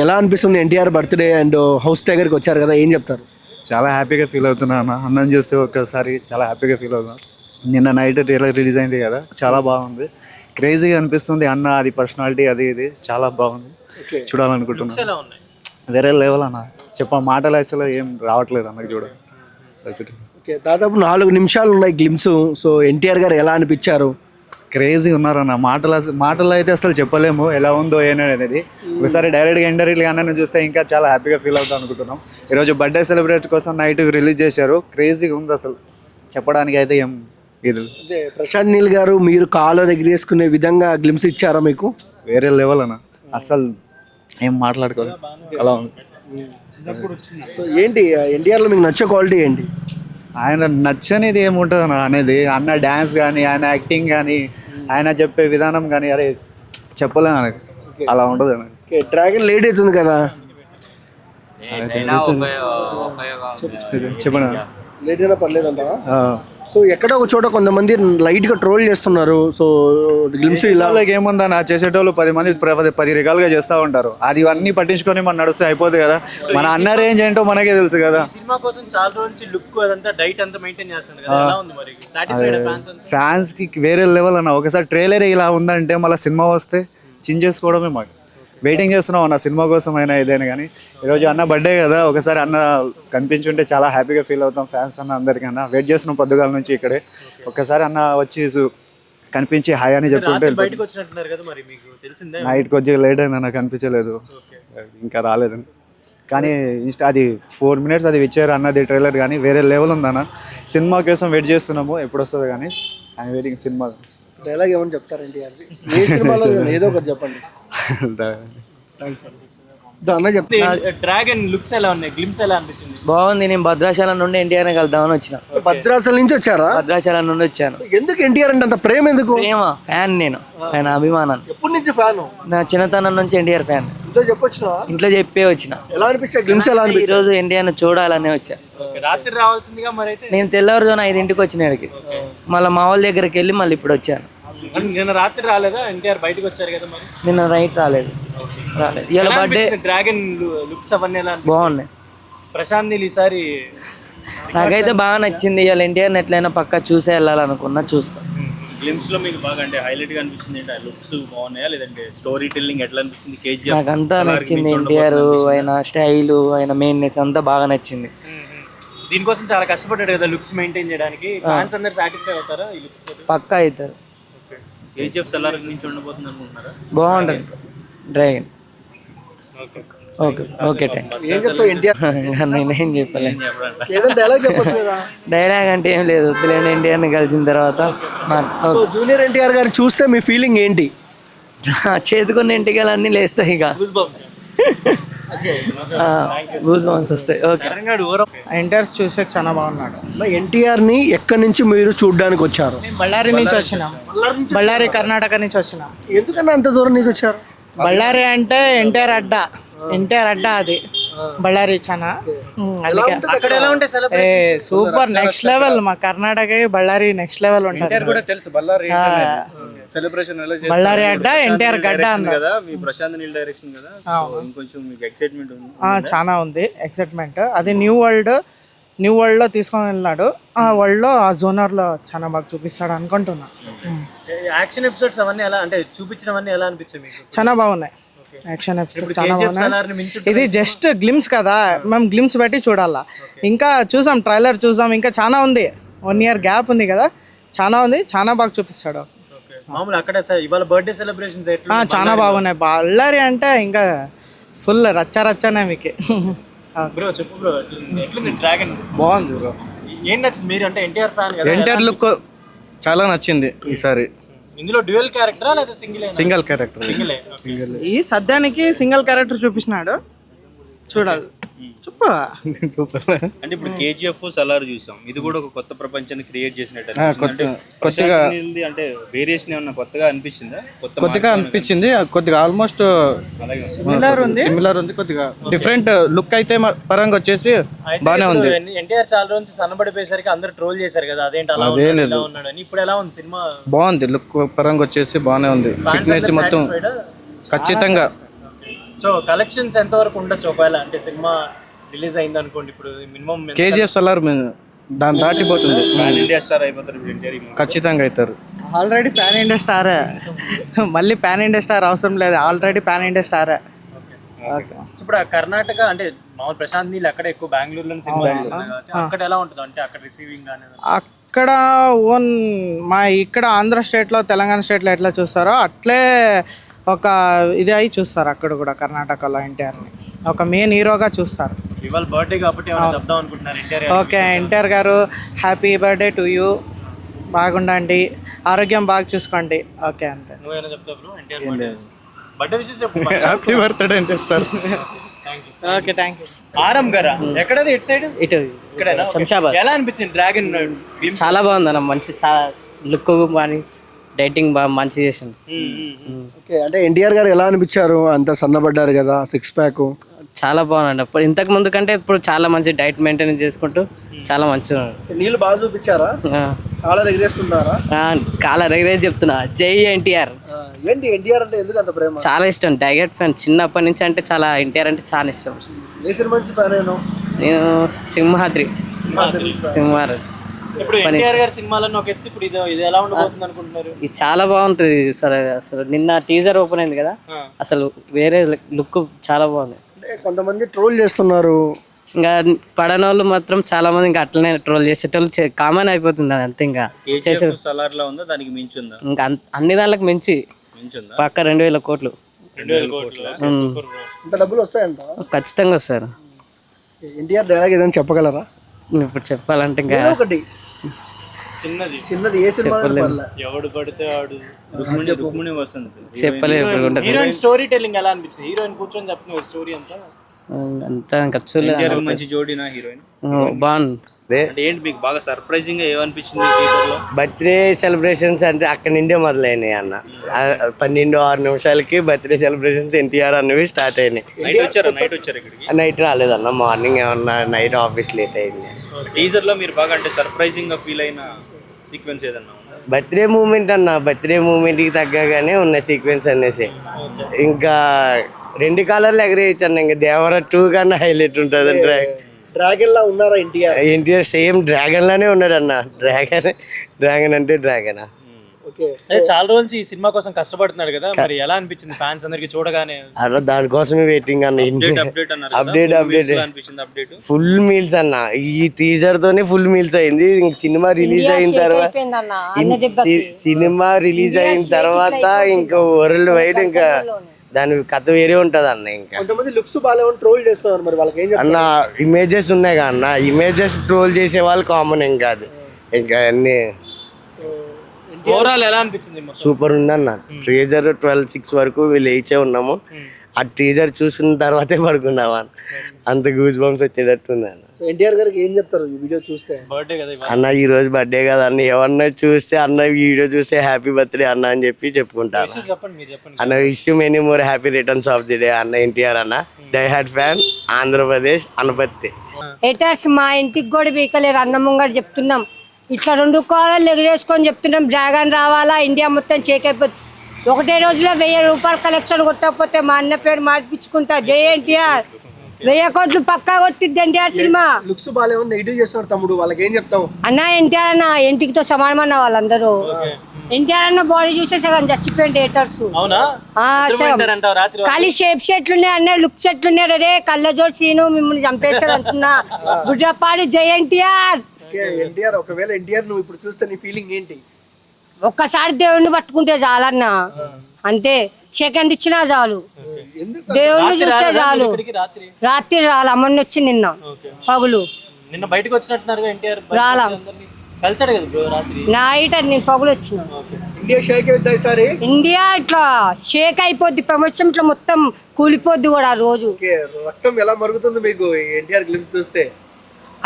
ఎలా అనిపిస్తుంది NTR birthday and house దగ్గరికి వచ్చారు కదా, ఏం చెప్తారు? చాలా హ్యాపీగా ఫీల్ అవుతున్నా అన్న. అన్నం చూస్తే ఒక్కసారి చాలా హ్యాపీగా ఫీల్ అవుతున్నాను. నిన్న నైట్ ట్రైలర్ రిలీజ్ అయింది కదా, చాలా బాగుంది. క్రేజీగా అనిపిస్తుంది అన్న, అది పర్సనాలిటీ అది ఇది చాలా బాగుంది. చూడాలనుకుంటున్నాను. వేరే లెవెల్ అన్న, మాటలు అసలు ఏం రావట్లేదు అన్నకి చూడ. ఓకే, దాదాపు 4 నిమిషాలు ఉన్నాయి గ్లిమ్స్. సో ఎన్టీఆర్ గారు ఎలా అనిపించారు? క్రేజీ ఉన్నారన్న. మాటలు అయితే అసలు చెప్పలేము ఎలా ఉందో అనేది. ఒకసారి డైరెక్ట్గా ఇండైరెక్ట్గా అన్నను చూస్తే ఇంకా చాలా హ్యాపీగా ఫీల్ అవుతాం అనుకుంటున్నాం. ఈరోజు బర్త్డే సెలబ్రేట్ కోసం నైట్ రిలీజ్ చేశారు. క్రేజీగా ఉంది అసలు, చెప్పడానికి అయితే ఏం ఇది. ప్రశాంత్ నీల్ గారు మీరు కాలర్ ఎగిరేసుకునే విధంగా గ్లిమ్స్ ఇచ్చారా మీకు? వేరే లెవెల్ అన్న, అసలు ఏం మాట్లాడుకోవాలి అలా ఉంది. సో ఏంటి ఎన్టీఆర్లో మీకు నచ్చే క్వాలిటీ ఏంటి? ఆయన నచ్చనిది ఏముంటుంది అన్న అనేది. అన్న డ్యాన్స్ కానీ, ఆయన యాక్టింగ్ కానీ, ఆయన చెప్పే విధానం కానీ, అరే చెప్పలేము అనేది, అలా ఉంటుంది అన్న. డ్రాగన్ లేట్ అవుతుంది కదా, చెప్పండి. లేట్ అయినా పర్లేదంటావా? సో ఎక్కడో ఒక చోట కొంతమంది లైట్గా ట్రోల్ చేస్తున్నారు. సో గ్లిమ్స్ ఇలా ఏముందన్న, చేసేటోళ్ళు 10 మంది 10 రకాలుగా చేస్తూ ఉంటారు. అది అన్నీ పట్టించుకొని మనం నడుస్తే అయిపోతుంది కదా. మన అన్న రేంజ్ ఏంటో మనకే తెలుసు కదా. ఫ్యాన్స్ కి వేరే లెవెల్ అన్న. ఒకసారి ట్రైలర్ ఇలా ఉందంటే మళ్ళీ సినిమా వస్తే చించేసుకోవడమే. మాకు వెయిటింగ్ చేస్తున్నాం అన్న సినిమా కోసం అయినా ఏదైనా. కానీ ఈరోజు అన్న బర్త్డే కదా, ఒకసారి అన్న కనిపించుంటే చాలా హ్యాపీగా ఫీల్ అవుతాం ఫ్యాన్స్ అన్న అందరికన్నా. వెయిట్ చేస్తున్నాం పొద్దుగాల నుంచి ఇక్కడే. ఒక్కసారి అన్న వచ్చి కనిపించి హాయ్ అని చెప్పుకుంటే. నైట్ కొద్దిగా లేట్ అయింది అన్న, కనిపించలేదు, ఇంకా రాలేదు. కానీ అది 4 minutes అది ఇచ్చారు అన్నది ట్రైలర్. కానీ వేరే లెవెల్ ఉందన్న. సినిమా కోసం వెయిట్ చేస్తున్నాము, ఎప్పుడు వస్తుంది కానీ ఆయన వెయిటింగ్. సినిమా డైలాగ్ ఏమని చెప్తారండి? ఏ సినిమాలో ఏదో ఒకటి చెప్పండి. డ్రాగన్ లుక్స్ ఎలా ఉన్నాయి, గ్లిమ్స్ ఎలా అనిపించింది? బాగుంది. నేను భద్రాచలం నుండి ఎన్టీఆర్ని కలుద్దామని వచ్చిన. భద్రాచలం నుంచి వచ్చారా? భద్రాచలం నుండి వచ్చాను. ఎందుకు ఎన్టీఆర్ అంటే అంత ప్రేమ? ఎందుకు ప్రేమ? ఫ్యాన్ నేను, ఆయన అభిమానం. ఎప్పటి నుంచి ఫ్యాన్? నా చిన్నతనం నుంచి ఎన్టీఆర్ ఫ్యాన్. ఇంట్లో చెప్పొచ్చిన? ఇంట్లో చెప్పే వచ్చిన. ఎలా అనిపించా గ్లిమ్స్? ఎలా అనిపించింది? ఈ రోజు ఎన్టీఆర్ని చూడాలనే వచ్చా. రాత్రి రావాల్సిందిగా మరి అయితే నేను తెల్లవారుజామున 5 వచ్చిన ఇక్కడికి. మళ్ళీ మా వాళ్ళ దగ్గరికి వెళ్ళి మళ్ళీ ఇప్పుడు వచ్చాను. నిన్న రాత్రి రాలేదా? ఎన్టీఆర్ బయటకు వచ్చారు కదా మరి. నిన్న నైట్ రాలేదు. ఇలా బర్త్డే డ్రాగన్ లుక్స్ అవన్నీ ఎలా బాగున్నాయి. ప్రశాంత్ నీల్ ఈసారి నాకైతే బాగా నచ్చింది. ఇవాళ ఎన్టీఆర్ని ఎట్లయినా పక్కా చూసే వెళ్ళాలనుకున్నా, చూస్తా. గ్లిమ్స్ లో మీకు బాగా అంటే హైలైట్ గా అనిపించింది ఏంటి? లుక్స్ బాగున్నాయా లేదంటే స్టోరీ టెల్లింగ్ ఎట్లా అనిపించింది? కేజీఎఫ్ నాకంతా నచ్చింది. ఎన్టీఆర్ ఆయన స్టైలు, ఆయన మెయిన్నెస్ అంతా బాగా నచ్చింది. దీనికోసం చాలా కష్టపడ్డాడు కదా లుక్స్ మెయింటైన్ చేయడానికి. ఫ్యాన్స్ అందరు సాటిస్ఫై అవుతారా ఈ లుక్స్ తో? పక్కా అవుతారు. కేజీఎఫ్ సలార్ నుంచి ఉండబోతుంది అనుకుంటున్నారా? బాగుంటుంది dragon. Okay okay thank you. ఏం చెప్తావు ఎన్టీఆర్? నేనేం చెప్పలేను. డైలాగ్ చెప్పొచ్చు కదా. డైలాగ్ అంటే ఏం లేదు, వద్దులేండి. ఎన్టీఆర్ని కలిసిన తర్వాత జూనియర్ ఎన్టీఆర్ గారిని చూస్తే మీ ఫీలింగ్ ఏంటి? చేతుకున్న ఎంటికలన్నీ లేస్తాయి, ఇక గూస్ బంప్స్ వస్తాయి. ఓకే. ఎన్టీఆర్ చూసే చాలా బాగున్నాడు. ఎన్టీఆర్ ని ఎక్కడి నుంచి మీరు చూడడానికి వచ్చారు? బళ్ళారి నుంచి వచ్చినాం. బళ్ళారి కర్ణాటక నుంచి వచ్చినాం. ఎందుకన్నా అంత దూరం నుంచి వచ్చారు? బళ్ళారి అంటే ఎన్టీఆర్ అడ్డా. ఎన్టీఆర్ అడ్డా అది బళ్ళారి చాలా. Super next level. మా కర్ణాటక బళ్ళారి నెక్స్ట్ లెవెల్ ఉంటుంది. బళ్ళారి అడ్డా ఎన్టీఆర్ గడ్డ కదా. మీ ప్రశాంత్ నీల్ డైరెక్షన్ కదా, ఇంకొంచెం మీకు ఎక్సైట్మెంట్ ఉంది. చాలా ఉంది ఎక్సైట్మెంట్. అది న్యూ వరల్డ్ లో తీసుకొని వెళ్ళినాడు. ఆ వరల్డ్ లో, ఆ జోనర్ లో చాలా బాగా చూపిస్తాడు అనుకుంటున్నా. యాక్షన్ ఎపిసోడ్స్ అవన్నీ ఎలా అంటే చూపించడం ఎలా అనిపించాయి మీకు? చాలా బాగున్నాయి యాక్షన్ ఎపిసోడ్, చాలా బాగున్నాయి. ఇది జస్ట్ గ్లిమ్స్ కదా, మేము గ్లిమ్స్ బట్టి చూడాలా. ఇంకా చూసాం, ట్రైలర్ చూసాం, ఇంకా చాలా ఉంది. 1 year గ్యాప్ ఉంది కదా, చాలా ఉంది. చాలా బాగా చూపిస్తాడు. మామూలు అక్కడ ఇవాళ బర్త్డే సెలబ్రేషన్స్ చాలా బాగున్నాయి. బళ్ళారి అంటే ఇంకా ఫుల్ రచ్చనే మీకు. బ్రో చెప్పు బ్రో, ఎట్లుంది డ్రాగన్? బాగుంది బ్రో. ఏం నచ్చింది? మీరు అంటే ఎన్టీఆర్ ఫ్యాన్ కదా, ఎన్టీఆర్ లుక్ చాలా నచ్చింది ఈసారి. ఇందులో డ్యూయల్ క్యారెక్టరా లేదా సింగిల్ క్యారెక్టర్? ఈ సద్యానికి సింగిల్ క్యారెక్టర్ చూపించినాడు, చూడాలి. చెప్పు. అంటే ఇప్పుడు కేజీఎఫ్ సలార్ చూసాం, ఇది కూడా ఒక కొత్త ప్రపంచాన్ని క్రియేట్ చేసినట్టు కొత్తగా అంటే వేరియేషన్ ఏమన్నా కొత్తగా అనిపించిందా? కొత్తగా అనిపించింది. కొద్దిగా ఆల్మోస్ట్ సిమిలర్ ఉంది. కొద్దిగా డిఫరెంట్ లుక్ అయితే పరంగా వచ్చేసి బానే ఉంది. ఎన్టీఆర్ చాలా రోజు సన్నబడిపోయేసరికి అందరూ ట్రోల్ చేశారు కదా, అదేంటి అలా ఉన్నాడని. ఇప్పుడు ఎలా ఉంది సినిమా? బాగుంది. లుక్ పరంగా వచ్చేసి బానే ఉంది. ఫిట్నెస్ మొత్తం ఖచ్చితంగా సో కలెక్షన్స్ ఎంతవరకు ఉండొచ్చు ఒకవేళ అంటే సినిమా రిలీజ్ అయింది అనుకోండి, ఇప్పుడు మినిమం కేజీఎఫ్ సలార్ దాన్ని దాటిపోతుంది. పాన్ ఇండియా స్టార్ అయిపోతారు ఇప్పుడు ఎన్టీఆర్ ఈ movie. ఖచ్చితంగా అవుతారు. ఆల్రెడీ పాన్ ఇండియా స్టారే, మళ్ళీ పాన్ ఇండియా స్టార్ అవసరం లేదు, ఆల్రెడీ పాన్ ఇండియా స్టారే. సో ఇప్పుడు ఆ కర్ణాటక అంటే మామూలు ప్రశాంత్ నీళ్ళు అక్కడ ఎక్కువ బెంగళూరులో సినిమా అక్కడ ఎలా ఉంటుంది అంటే అక్కడ రిసీవింగ్ అనేది? అక్కడ ఓన్ మా ఇక్కడ ఆంధ్ర స్టేట్లో తెలంగాణ స్టేట్లో ఎట్లా చూస్తారో అట్లే ఒక ఇది అయి చూస్తారు అక్కడ కూడా. కర్ణాటకలో ఎన్టీఆర్ని ఒక మెయిన్ హీరోగా చూస్తారు. ఇవాళ బర్త్డే కాబట్టి ఏమైనా చెప్దాం అనుకుంటున్నారు ఎన్టీఆర్? ఓకే, ఎన్టీఆర్ గారు హ్యాపీ బర్త్డే టు యూ, బాగుండండి, ఆరోగ్యం బాగా చూసుకోండి. ఓకే, అంతే. నువ్వేనా చెప్తావు బ్రో ఎన్టీఆర్ బర్త్డే విషయం చెప్పు. హ్యాపీ బర్త్డే అని చెప్తారు. Okay, thank you. ఆరం గారా ఎక్కడది ఇటు సైడ్? ఇటు ఇక్కడేనా? శంషాబాద్. ఎలా అనిపించింది డ్రాగన్? చాలా బాగుంది అన్న, మంచి చాలా లుక్ కానీ డైటింగ్ బాగా మంచి చేసింది. ఓకే, అంటే ఎన్టీఆర్ గారు ఎలా అనిపించారు? అంత సన్నబడ్డారు కదా, 6 ప్యాక్. చాలా బాగుంది. ఇప్పుడు ఇంతకు ముందు కంటే ఇప్పుడు చాలా మంచి డైట్ మెయింటైన్ చేసుకుంటూ చాలా మంచిగా ఉన్నాడు. నీళ్ళు బాగా చూపించారా? కాలర్ ఎగరేసుకున్నారా? కాలర్ ఎగరేసి చెప్తున్నా జై ఎన్టీఆర్. ఏంటి ఎన్టీఆర్ అంటే ఎందుకు అంత ప్రేమ? చాలా ఇష్టం, డైరెక్ట్ ఫ్యాన్ చిన్నప్పటి నుంచి. అంటే చాలా ఎన్టీఆర్ అంటే చాలా ఇష్టం. ఏ సినిమా నుంచి ఫ్యాన్ అయినా? నేను సింహాద్రి. ఇప్పుడు ఎన్టీఆర్ గారి సినిమాలను ఒక ఎత్తు, ఇప్పుడు ఇది ఎలా ఉండబోతుంది అనుకుంటున్నారు? ఇది చాలా బాగుంటుంది. అసలు నిన్న టీజర్ ఓపెన్ అయింది కదా, అసలు వేరే లుక్ చాలా బాగుంది. అంటే కొంతమంది ట్రోల్ చేస్తున్నారు. ఇంకా పడనోళ్ళు మాత్రం చాలా మంది ఇంకా అట్లనే ట్రోల్ చేసేటోళ్ళు కామన్ అయిపోతుంది అది అంతే. ఇంకా చేసే సలార్ లో ఉందా, దానికి మించి ఉందా? ఇంకా అన్ని దానికి మించి పక్క 2000 కోట్లు. 2000 కోట్లు ఇంత డబ్బులు వస్తాయంట? ఖచ్చితంగా వస్తారు. ఎన్టీఆర్ డైలాగ్ ఏదైనా చెప్పగలరా? ఇప్పుడు చెప్పాలంటే ఇంకా ఒకటి చిన్నది ఏ సినిమా? ఎవడు పడితే ఆడు రుక్మిణి వస్తుంది. చెప్పలేదు. హీరోయిన్ స్టోరీ టెల్లింగ్ ఎలా అనిపించింది? హీరోయిన్ కూర్చొని చెప్తున్నా స్టోరీ అంతా అంతా ఇంకా చూడలేదు. మంచి జోడీనా హీరోయిన్? బాగుంది. అంటే ఏంటి మీకు బాగా సర్ప్రైజింగ్ గా ఏమనిపించింది టీజర్ లో? బర్త్డే సెలబ్రేషన్స్ అంటే అక్కడి నుండే మొదలైనాయి అన్న. 12-6 నిమిషాలకి బర్త్డే సెలబ్రేషన్స్ ఎన్టీఆర్ అన్నవి స్టార్ట్ అయినాయి. నైట్ వచ్చారు ఇక్కడికి? నైట్ రాలేదన్న, మార్నింగ్ ఏమన్నా నైట్ ఆఫీస్ లేట్ అయింది. టీజర్ లో మీరు బాగా అంటే సర్ప్రైజింగ్ గా ఫీల్ అయిన సీక్వెన్స్ ఏదన్నా? బర్త్డే మూమెంట్ అన్న, బర్త్డే మూమెంట్కి తగ్గగానే ఉన్న సీక్వెన్స్ అనేసి. ఇంకా 2 కాలర్లు ఎగరేయచ్చు అన్న. ఇంకా దేవరా 2 కన్నా హైలైట్ ఉంటుంది. డ్రాగన్ లా ఉన్నారా ఎన్టీఆర్? ఎన్టీఆర్ సేమ్ డ్రాగన్ లానే ఉన్నాడు అన్న. డ్రాగన్ అంటే డ్రాగన్. చాలా రోజుల నుంచి ఈ సినిమా కోసం కష్టపడుతున్నాడు కదా, మరి ఎలా అనిపించింది ఫ్యాన్స్ అందరికి చూడగానే? అలా దానికోసమే వెయిటింగ్ అన్న. అప్డేట్ ఫుల్ మీల్స్ అన్న. ఈ టీజర్ తోనే ఫుల్ మీల్స్ అయింది. సినిమా రిలీజ్ అయిన తర్వాత ఇంకా వరల్డ్ వైడ్ ఇంకా దాని కథ వేరే ఉంటది అన్న. ఇంకా కొంతమంది లుక్స్ బాగాలేమని ట్రోల్ చేస్తున్నారు, మరి వాళ్ళకి ఏం అన్న? ఇమేజెస్ ఉన్నాయి కదా అన్న, ఇమేజెస్ ట్రోల్ చేసే వాళ్ళు కామన్. ఇంకా అది ఇంకా అన్ని ఓవరాల్ ఎలా అనిపించింది? సూపర్ ఉందన్న. టీజర్ 12-6 వరకు లేచే ఉన్నాము. ఆ టీజర్ చూసిన తర్వాతే పడుకున్నాము. అంత గూస్ బంప్స్ వచ్చేటట్టు ఉంది అన్న. ఎన్టీఆర్ గారికి ఏం చెప్తారు ఈ వీడియో చూస్తే? బర్త్డే కదా అన్న, ఈ రోజు బర్త్డే కదా అన్న. ఎవరన్నా చూస్తే అన్న వీడియో చూస్తే హ్యాపీ బర్త్డే అన్న అని చెప్పి చెప్పుకుంటాను. అన్న wish you many more happy returns of the day అన్న. ఎన్టీఆర్ అన్న die heart fan, Andhra Pradesh Anaparthi. Haters మా ఇంటికి కూడా బీకలేరు. అన్న ముంగడు చెప్తున్నాం, ఇట్లా 2 కాలాలు ఎగరేసుకొని చెప్తున్నాం డ్రాగన్ రావాలా, ఇండియా మొత్తం చేకైపోతుంది. ఒకటే రోజులో 1000 రూపాయలు కలెక్షన్ కొట్టకపోతే మా అన్న పేరు మార్పించుకుంటా. జై ఎన్టీఆర్. 1000 కోట్లు పక్కా కొట్టిద్ది ఎన్టీఆర్ సినిమా. లుక్స్ బాగాలేమని నెగిటివ్ చేస్తున్నారు తమ్ముడు, వాళ్ళకి ఏం చెప్తావు? అన్న ఎన్టీఆర్ అన్న ఇంటికితో సమానమన్న వాళ్ళందరూ. ఎన్టీఆర్ అన్న బాడీ చూసే సగం చచ్చిపోయింది హేటర్స్. ఖాళీ షేప్స్ ఎట్లున్నాయి అన్న, లుక్స్ ఎట్లున్నాయి. అదే కళ్ళజోడు సీను మిమ్మల్ని చంపేశారు అంటున్నా. గుడ్రపాడు జై ఎన్టీఆర్. ఎన్టీఆర్, ఒకవేళ ఎన్టీఆర్ నువ్వు ఇప్పుడు చూస్తే నీ ఫీలింగ్ ఏంటి? ఒక్కసారి దేవుణ్ణి పట్టుకుంటే చాలన్నా, అంతే. సెకండ్ ఇచ్చినా చాలు, దేవుణ్ణి చూస్తే చాలు. రాత్రి రాలి అమ్మని వచ్చి నిన్న పగులు నిన్న బయటకు వచ్చినట్టున్నారు ఎన్టీఆర్. రాలా కలిసాడు కదా బ్రో రాత్రి నైట్. నేను పగులు వచ్చిన. ఇండియా షేక్ అవుతుంది ఈసారి. ఇండియా ఇట్లా షేక్ అయిపోద్ది, ప్రపంచం ఇట్లా మొత్తం కూలిపోద్ది కూడా ఆ రోజు. రక్తం ఎలా మరుగుతుంది మీకు ఎన్టీఆర్ గ్లిమ్స్ చూస్తే?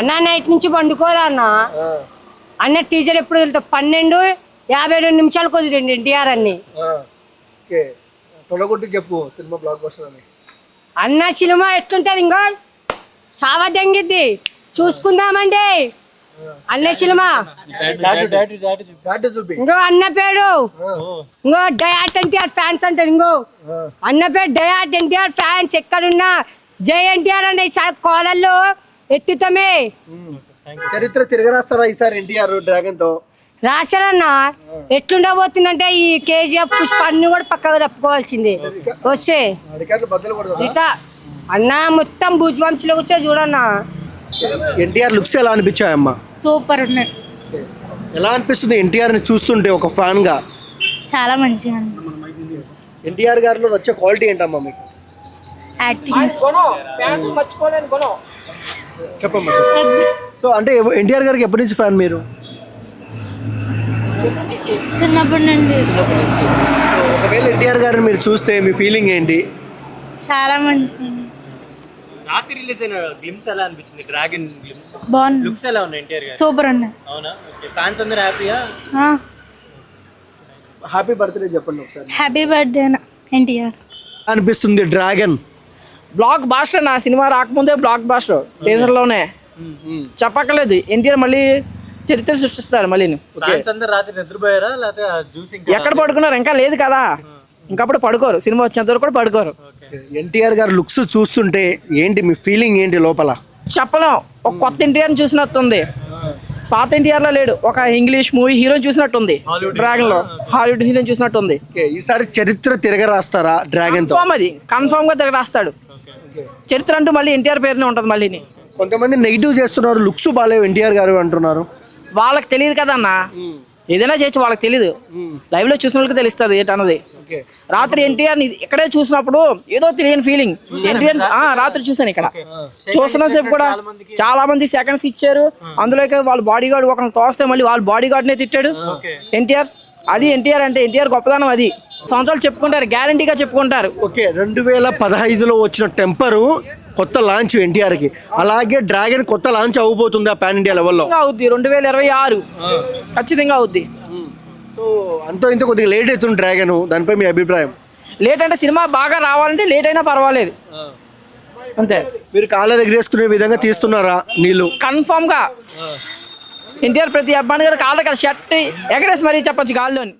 అన్న నైట్ నుంచి పండుకోరా అన్న. అన్న టీచర్ ఎప్పుడు వెళ్తావు? 12:52 నిమిషాలకు వదిలేండి ఎన్టీఆర్ అన్ని. తొడగొట్టి చెప్పు సినిమా బ్లాక్ బస్టర్ అని. అన్న సినిమా ఎట్లుంటది? ఇంకో సావ దెంగిద్ది, చూసుకుందామండి. అన్న సినిమా ఇంకో అన్న పేరు ఇంకో డయాట్ ఎన్టీఆర్ ఫ్యాన్స్ అంటారు. ఇంకో అన్న పేరు డయాట్ ఎన్టీఆర్ ఫ్యాన్స్. ఎక్కడున్నా జై ఎన్టీఆర్ అనే కోలల్లో ఎత్తుతమే. చరిత్ర తిరగరాస్తారా ఈసారి ఎన్టీఆర్ డ్రాగన్ తో? రాశారన్న ఎట్లుండబోతుందంటే ఈ కేజీఎఫ్ పుష్ప అన్ని కూడా పక్కగా తప్పుకోవాల్సిందే. వస్తే ఇట్లా అన్న మొత్తం భుజవంశలో వస్తే చూడన్నా. ఎన్టీఆర్ లుక్స్ ఎలా అనిపించాయమ్మా? సూపర్ ఉన్నాయి, ఎలా అనిపిస్తుంది ఎన్టీఆర్ ని చూస్తుంటే ఒక ఫ్యాన్ గా? చాలా మంచిగా ఎన్టీఆర్ గారిలో నచ్చే క్వాలిటీ ఏంటమ్మా మీకు? యాక్టింగ్. చెప్పమ్మా. సో అంటే ఎన్టీఆర్ గారికి ఎప్పటి నుంచి ఫ్యాన్ మీరు? చిన్నప్పటి నుండి. ఒకవేళ ఎన్టీఆర్ గారిని మీరు చూస్తే మీ ఫీలింగ్ ఏంటి? చాలా మంచి లాస్ట్ రిలీజ్ అయిన గ్లిమ్స్ ఎలా అనిపించింది? డ్రాగన్ గ్లిమ్స్ బాగుంది, లుక్స్ ఎలా ఉన్నాయి ఎన్టీఆర్ గారు? సూపర్ ఉన్నాయి. అవునా? ఓకే, ఫ్యాన్స్ అందరూ హ్యాపీయా? హ్యాపీ బర్త్డే చెప్పండి ఒకసారి. Happy birthday NTR. అనిపిస్తుంది డ్రాగన్ బ్లాక్ బాస్టర్. నా సినిమా రాకముందే బ్లాక్ బాస్టర్ టీజర్లోనే చెప్పక్కర్లేదు. ఎన్టీఆర్ మళ్ళీ చరిత్ర సృష్టిస్తారు మళ్ళీ. ఫ్యాన్స్ అందరూ రాత్రి నిద్రపోయారా లేకపోతే జ్యూస్ ఇంకా ఎక్కడ పడుకున్నారు? ఇంకా లేదు కదా, ఇంకప్పుడు పడుకోరు. సినిమా వచ్చేంత వరకు కూడా పడుకోరు. ఎన్టీఆర్ గారు లుక్స్ చూస్తుంటే ఏంటి మీ ఫీలింగ్ ఏంటి లోపల? చెప్పలేం. ఒక కొత్త ఎన్టీఆర్ని చూసినట్టుంది, పాత ఎన్టీఆర్లో లేడు. ఒక ఇంగ్లీష్ మూవీ హీరోని చూసినట్టుంది, డ్రాగన్ లో హాలీవుడ్ హీరోని చూసినట్టుంది. ఈసారి చరిత్ర తిరగరాస్తారా డ్రాగన్ తో? అది కన్ఫర్మ్ గా తిరగరాస్తాడు. చరిత్ర అంటూ మళ్ళీ ఎన్టీఆర్ పేరునే ఉంటుంది. మళ్ళీ కొంతమంది నెగిటివ్ చేస్తున్నారు, లుక్స్ బాగాలేవు ఎన్టీఆర్ గారు అంటున్నారు. వాళ్ళకి తెలియదు కదా అన్న, ఏదైనా చేయొచ్చు, వాళ్ళకి తెలియదు. లైవ్ లో చూసిన వాళ్ళకి తెలుస్తుంది ఏంటన్నది. రాత్రి ఎన్టీఆర్ ఇక్కడే చూసినప్పుడు ఏదో తెలియని ఫీలింగ్. ఎన్టీఆర్ రాత్రి చూసాను ఇక్కడ, చూస్తున్న సేపు కూడా చాలా మంది సెకండ్స్ ఇచ్చారు. అందులో వాళ్ళ బాడీ గార్డ్ ఒకరిని తోస్తే మళ్ళీ వాళ్ళ బాడీ గార్డ్ నే తిట్టాడు ఎన్టీఆర్. అది ఎన్టీఆర్ అంటే ఎన్టీఆర్ గొప్పదనం. అది సంవత్సరాలు చెప్పుకుంటారు, గ్యారంటీగా చెప్పుకుంటారు. ఓకే, 2015లో వచ్చిన టెంపరు కొత్త లాంచ్ ఎన్టీఆర్ కి, అలాగే డ్రాగన్ కొత్త లాంచ్ అవ్వబోతుంది ఆ పాన్ ఇండియా లెవెల్లో. అవుద్ది 2026 ఖచ్చితంగా అవుద్ది. సో అంతో ఇంత కొద్దిగా లేట్ అవుతుంది డ్రాగన్, దానిపై మీ అభిప్రాయం? లేట్ అంటే సినిమా బాగా రావాలంటే లేట్ అయినా పర్వాలేదు అంతే. మీరు కాలర్ ఎగరేసుకునే విధంగా తీస్తున్నారా నీళ్ళు? కన్ఫామ్ గా ఎన్టీఆర్ ప్రతి అబ్బాయి గారు కాళ్ళ షర్ట్ ఎగరేసి మరీ చెప్పచ్చు గాల్లోని.